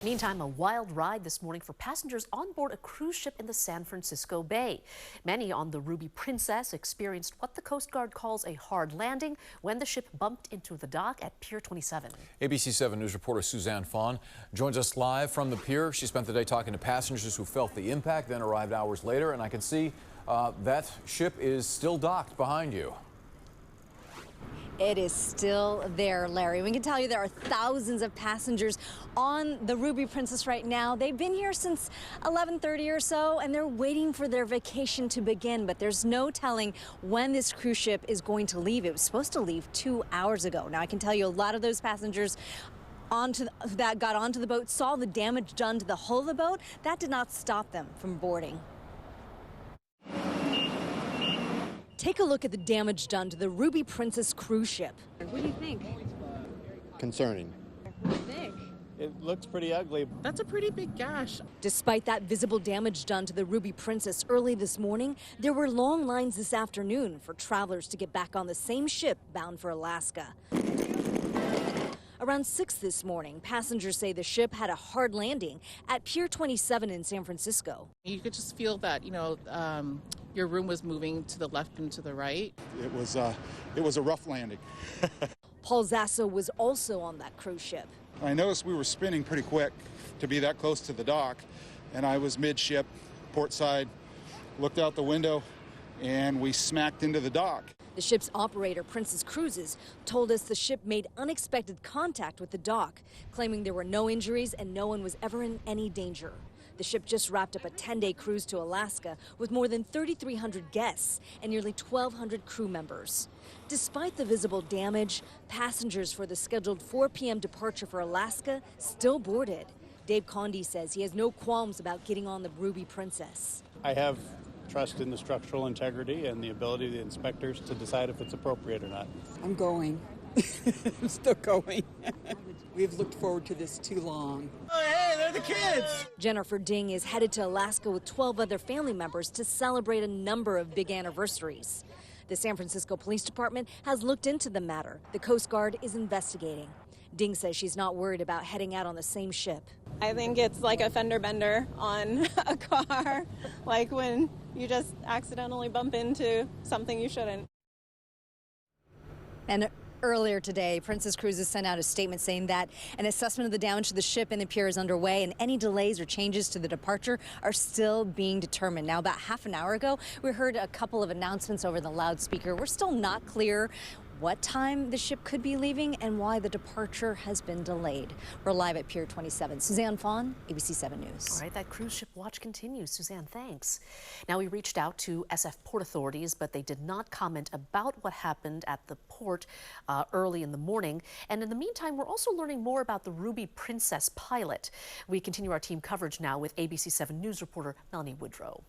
Meantime, a wild ride this morning for passengers on board a cruise ship in the San Francisco Bay. Many on the Rubby Princess experienced what the Coast Guard calls a hard landing when the ship bumped into the dock at Pier 27. ABC 7 News reporter Suzanne Fawn joins us live from the pier. She spent the day talking to passengers who felt the impact, then arrived hours later, and I can see that ship is still docked behind you. It is still there, Larry. We can tell you there are thousands of passengers on the Rubby Princess right now. They've been here since 11:30 or so, and they're waiting for their vacation to begin. But there's no telling when this cruise ship is going to leave. It was supposed to leave 2 hours ago. Now, I can tell you a lot of those passengers that got onto the boat saw the damage done to the hull of the boat. That did not stop them from boarding. Take a look at the damage done to the Rubby Princess cruise ship. What do you think? Concerning. What do you think? It looks pretty ugly. That's a pretty big gash. Despite that visible damage done to the Rubby Princess early this morning, there were long lines this afternoon for travelers to get back on the same ship bound for Alaska. Around 6 this morning, passengers say the ship had a hard landing at Pier 27 in San Francisco. You could just feel that, your room was moving to the left and to the right. It was a rough landing. Paul Zasso was also on that cruise ship. I noticed we were spinning pretty quick to be that close to the dock, and I was midship, port side, looked out the window, and we smacked into the dock. The ship's operator, Princess Cruises, told us the ship made unexpected contact with the dock, claiming there were no injuries and no one was ever in any danger. The ship just wrapped up a 10-day cruise to Alaska with more than 3,300 guests and nearly 1,200 crew members. Despite the visible damage, passengers for the scheduled 4 p.m. departure for Alaska still boarded. Dave Condi says he has no qualms about getting on the Rubby Princess. I have trust in the structural integrity and the ability of the inspectors to decide if it's appropriate or not. I'm going. I'm still going. We've looked forward to this too long. Oh, hey, they're the kids! Jennifer Ding is headed to Alaska with 12 other family members to celebrate a number of big anniversaries. The San Francisco Police Department has looked into the matter. The Coast Guard is investigating. Ding says she's not worried about heading out on the same ship. I think it's like a fender bender on a car, like when you just accidentally bump into something you shouldn't. And earlier today, Princess Cruises sent out a statement saying that an assessment of the damage to the ship and the pier is underway, and any delays or changes to the departure are still being determined. Now, about half an hour ago, we heard a couple of announcements over the loudspeaker. We're still not clear what time the ship could be leaving and why the departure has been delayed. We're live at Pier 27. Suzanne Fawn, ABC 7 News. All right, that cruise ship watch continues. Suzanne, thanks. Now, we reached out to SF port authorities, but they did not comment about what happened at the port early in the morning. And in the meantime, we're also learning more about the Rubby Princess pilot. We continue our team coverage now with ABC 7 News reporter Melanie Woodrow.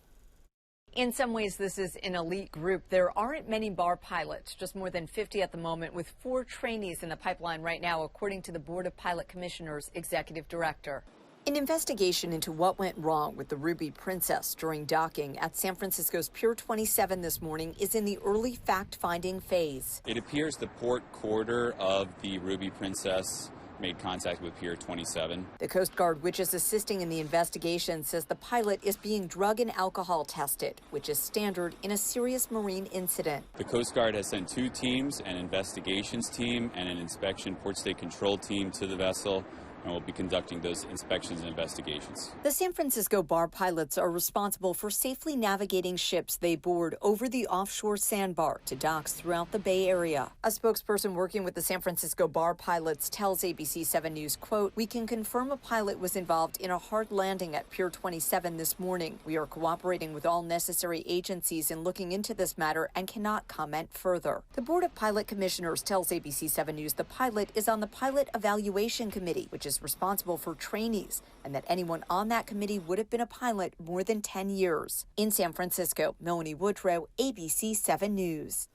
In some ways, this is an elite group. There aren't many bar pilots, just more than 50 at the moment, with 4 trainees in the pipeline right now, according to the Board of Pilot Commissioners' executive director. An investigation into what went wrong with the Rubby Princess during docking at San Francisco's Pier 27 this morning is in the early fact-finding phase. It appears the port quarter of the Rubby Princess made contact with Pier 27. The Coast Guard, which is assisting in the investigation, says the pilot is being drug and alcohol tested, which is standard in a serious marine incident. The Coast Guard has sent 2 teams, an investigations team and an inspection port state control team to the vessel, and will be conducting those inspections and investigations. The San Francisco bar pilots are responsible for safely navigating ships they board over the offshore sandbar to docks throughout the Bay Area. A spokesperson working with the San Francisco bar pilots tells ABC 7 News, quote, "We can confirm a pilot was involved in a hard landing at Pier 27 this morning. We are cooperating with all necessary agencies in looking into this matter and cannot comment further." The Board of Pilot Commissioners tells ABC 7 News the pilot is on the Pilot Evaluation Committee, which is responsible for trainees, and that anyone on that committee would have been a pilot more than 10 years. In San Francisco, Melanie Woodrow, ABC 7 News.